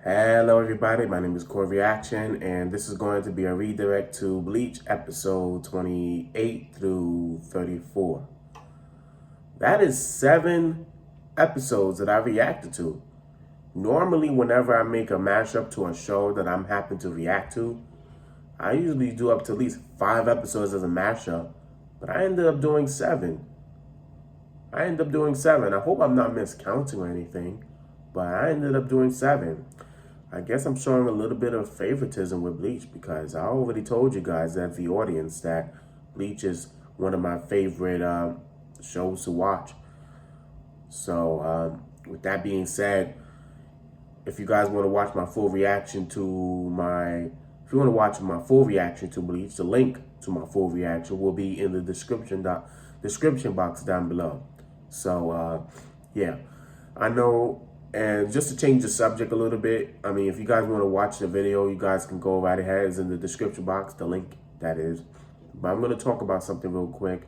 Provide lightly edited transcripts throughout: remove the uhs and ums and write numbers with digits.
Hello everybody, my name is CoreyAction and this is going to be a redirect to Bleach episode 28 through 34. That is 7 episodes that I reacted to. Normally whenever I make a mashup to a show that I'm happy to react to, I usually do up to at least 5 episodes as a mashup, but I ended up doing 7. I hope I'm not miscounting or anything, but I ended up doing 7. I guess I'm showing a little bit of favoritism with Bleach because I already told you guys that the audience that Bleach is one of my favorite shows to watch. So with that being said, if you guys want to watch my full reaction to if you want to watch my full reaction to Bleach, the link to my full reaction will be in the description box down below. So yeah, I know. And just to change the subject a little bit, I mean, if you guys want to watch the video, you guys can go right ahead. It's in the description box, the link, that is. But I'm going to talk about something real quick.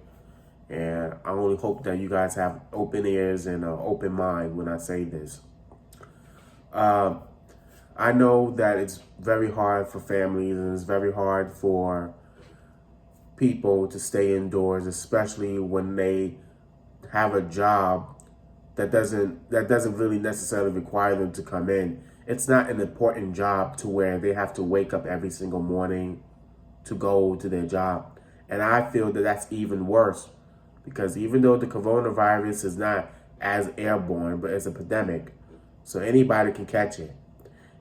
And I only hope that you guys have open ears and an open mind when I say this. I know that it's very hard for families and it's very hard for people to stay indoors, especially when they have a job that doesn't really necessarily require them to come in. It's not an important job to where they have to wake up every single morning to go to their job. And I feel that that's even worse because even though the coronavirus is not as airborne, but it's a pandemic, so anybody can catch it.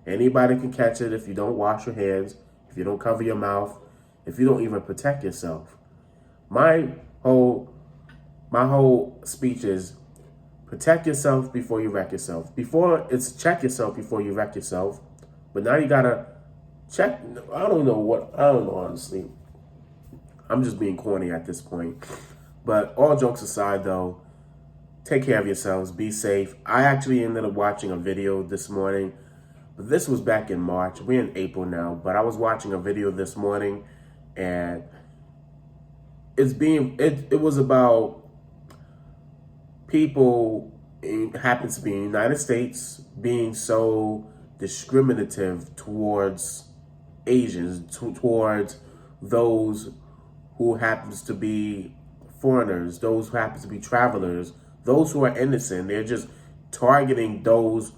Anybody can catch it if you don't wash your hands, if you don't cover your mouth, if you don't even protect yourself. My whole speech is protect yourself before you wreck yourself. Before it's check yourself before you wreck yourself. But now you gotta check. I don't know, honestly. I'm just being corny at this point. But all jokes aside though, take care of yourselves, be safe. I actually ended up watching a video this morning. But this was back in March. We're in April now. But I was watching a video this morning and it was about people, it happens to be in the United States, being so discriminative towards Asians, towards those who happens to be foreigners, those who happens to be travelers, those who are innocent. They're just targeting those.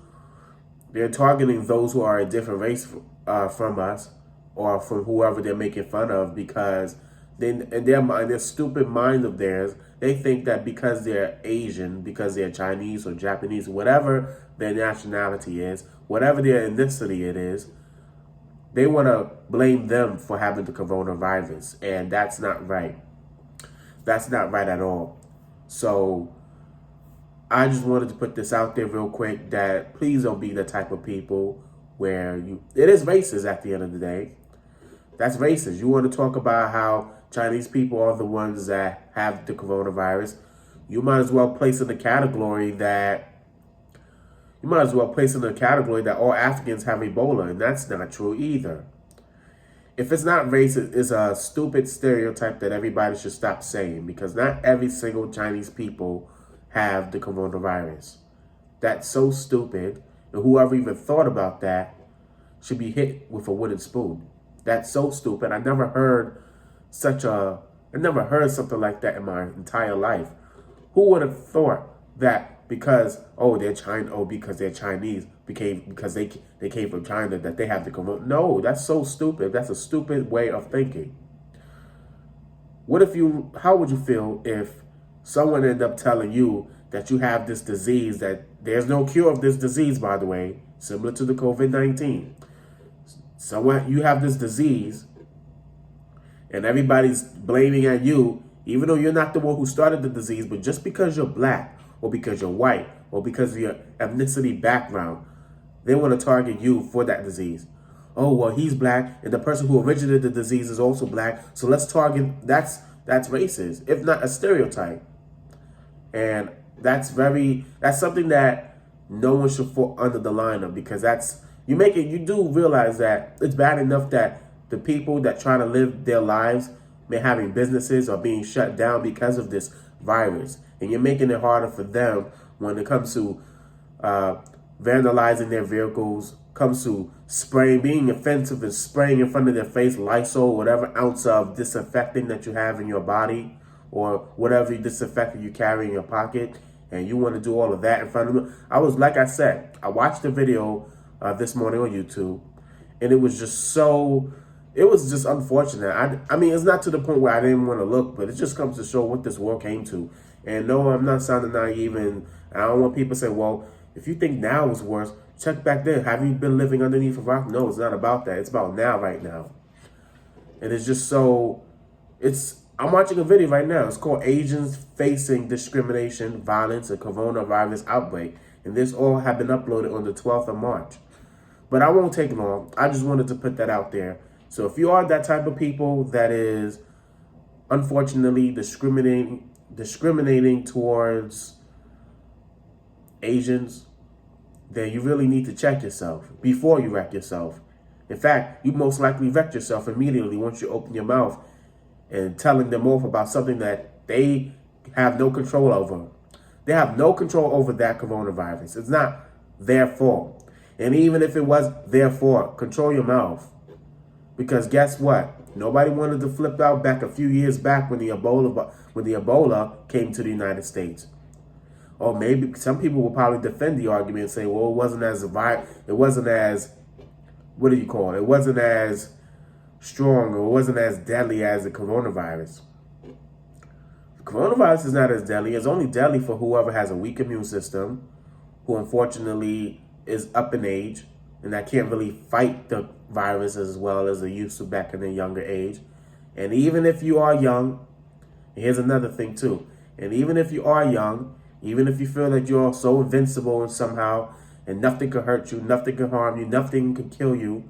They're targeting those who are a different race from us or from whoever they're making fun of because in their mind, their stupid mind of theirs, they think that because they're Asian, because they're Chinese or Japanese, whatever their nationality is, whatever their ethnicity it is, they want to blame them for having the coronavirus. And that's not right. That's not right at all. So I just wanted to put this out there real quick that please don't be the type of people where it is racist at the end of the day. That's racist. You want to talk about how Chinese people are the ones that have the coronavirus. You might as well place in the category that all Africans have Ebola, and that's not true either. If it's not racist, it's a stupid stereotype that everybody should stop saying because not every single Chinese people have the coronavirus. That's so stupid, and whoever even thought about that should be hit with a wooden spoon. That's so stupid. I never heard something like that in my entire life. Who would have thought that because they're Chinese, because they came from China that they have the corona? No, that's so stupid. That's a stupid way of thinking. How would you feel if someone ended up telling you that you have this disease, that there's no cure of this disease, by the way, similar to the COVID-19. You have this disease and everybody's blaming at you, even though you're not the one who started the disease, but just because you're black or because you're white or because of your ethnicity background, they want to target you for that disease. Oh, well, he's black and the person who originated the disease is also black, so let's target, that's racist, if not a stereotype. And that's something that no one should fall under the line of because you do realize that it's bad enough that the people that try to live their lives may having businesses are being shut down because of this virus. And you're making it harder for them when it comes to vandalizing their vehicles, comes to spraying, being offensive and spraying in front of their face, Lysol, whatever ounce of disinfectant that you have in your body, or whatever disinfectant you carry in your pocket, and you want to do all of that in front of them. Like I said, I watched the video this morning on YouTube, and it was just unfortunate. I mean, it's not to the point where I didn't want to look, but it just comes to show what this world came to. And no, I'm not sounding naive, and I don't want people to say, well, if you think now is worse, check back then. Have you been living underneath a rock? No, it's not about that. It's about now, right now. And it's just I'm watching a video right now. It's called Asians Facing Discrimination, Violence, and Coronavirus Outbreak. And this all have been uploaded on the 12th of March. But I won't take long. I just wanted to put that out there. So if you are that type of people that is unfortunately discriminating towards Asians, then you really need to check yourself before you wreck yourself. In fact, you most likely wreck yourself immediately once you open your mouth and telling them off about something that they have no control over. They have no control over that coronavirus. It's not their fault. And even if it was their fault, control your mouth. Because guess what? Nobody wanted to flip out back a few years back when the Ebola came to the United States. Or maybe some people will probably defend the argument and say, well, it wasn't as what do you call it? It wasn't as strong, or it wasn't as deadly as the coronavirus. The coronavirus is not as deadly. It's only deadly for whoever has a weak immune system, who unfortunately is up in age, and that can't really fight the virus as well as they used to back in their younger age. And even if you are young, here's another thing too. And even if you are young, even if you feel that you're so invincible and somehow, and nothing can hurt you, nothing can harm you, nothing can kill you,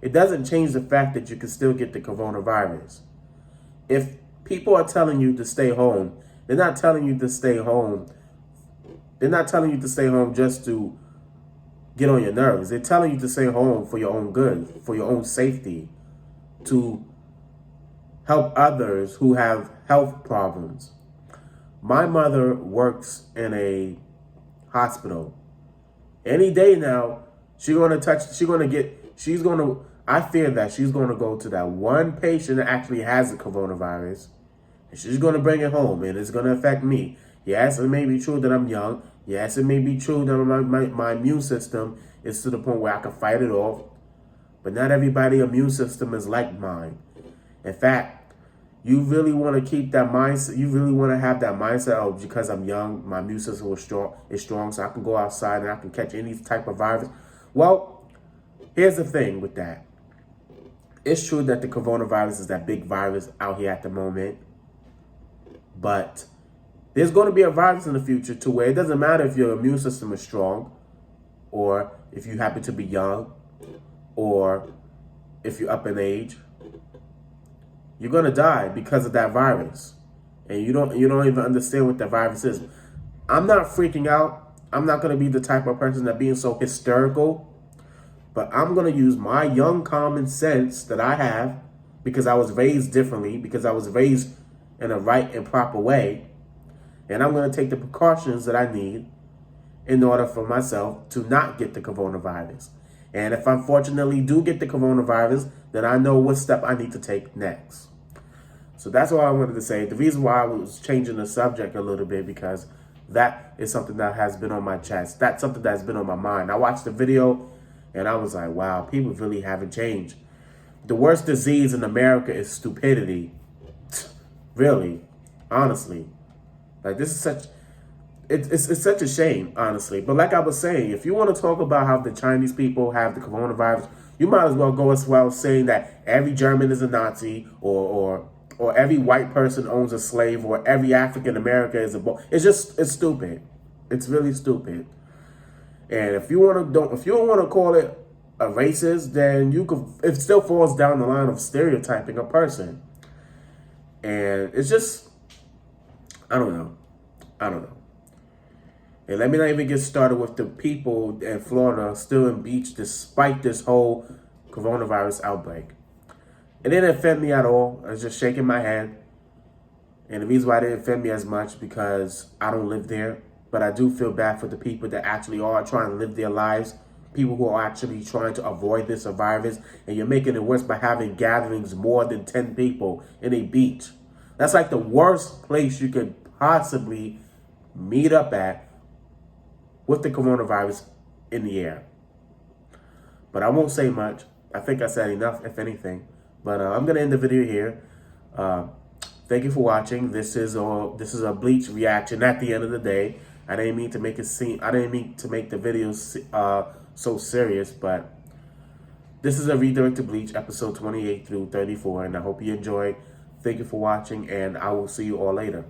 it doesn't change the fact that you can still get the coronavirus. If people are telling you to stay home, they're not telling you to stay home. They're not telling you to stay home just to get on your nerves. They're telling you to stay home for your own good, for your own safety, to help others who have health problems. My mother works in a hospital. Any day now, I fear that she's going to go to that one patient that actually has the coronavirus, and she's going to bring it home, and it's going to affect me. Yes, it may be true that I'm young. Yes, it may be true that my immune system is to the point where I can fight it off, but not everybody's immune system is like mine. In fact, you really want to keep that mindset. You really want to have that mindset of, because I'm young, my immune system is strong, so I can go outside and I can catch any type of virus. Well, here's the thing with that. It's true that the coronavirus is that big virus out here at the moment, but there's going to be a virus in the future to where it doesn't matter if your immune system is strong, or if you happen to be young, or if you're up in age. You're going to die because of that virus. And you don't even understand what that virus is. I'm not freaking out. I'm not going to be the type of person that being so hysterical. But I'm going to use my young common sense that I have, because I was raised differently, because I was raised in a right and proper way. And I'm going to take the precautions that I need in order for myself to not get the coronavirus. And if I unfortunately do get the coronavirus, then I know what step I need to take next. So that's all I wanted to say. The reason why I was changing the subject a little bit, because that is something that has been on my chest. That's something that's been on my mind. I watched the video and I was like, wow, people really haven't changed. The worst disease in America is stupidity. Really, honestly. Like, this is it's such a shame, honestly. But like I was saying, if you want to talk about how the Chinese people have the coronavirus, you might as well go as well saying that every German is a Nazi, or every white person owns a slave, or every African American is it's stupid. It's really stupid. And if you don't want to call it a racist, then it still falls down the line of stereotyping a person. And it's just, I don't know. And let me not even get started with the people in Florida still in Beach despite this whole coronavirus outbreak. It didn't offend me at all. I was just shaking my head. And the reason why it didn't offend me as much, because I don't live there. But I do feel bad for the people that actually are trying to live their lives people who are actually trying to avoid this virus, and you're making it worse by having gatherings more than 10 people in a beach. That's like the worst place you could possibly meet up at with the coronavirus in the air. But I won't say much. I think I said enough, if anything. But I'm gonna end the video here. Thank you for watching. This is a Bleach reaction. At the end of the day, I didn't mean to make it seem. I didn't mean to make the video so serious. But this is a redirect to Bleach, episode 28 through 34, and I hope you enjoyed. Thank you for watching, and I will see you all later.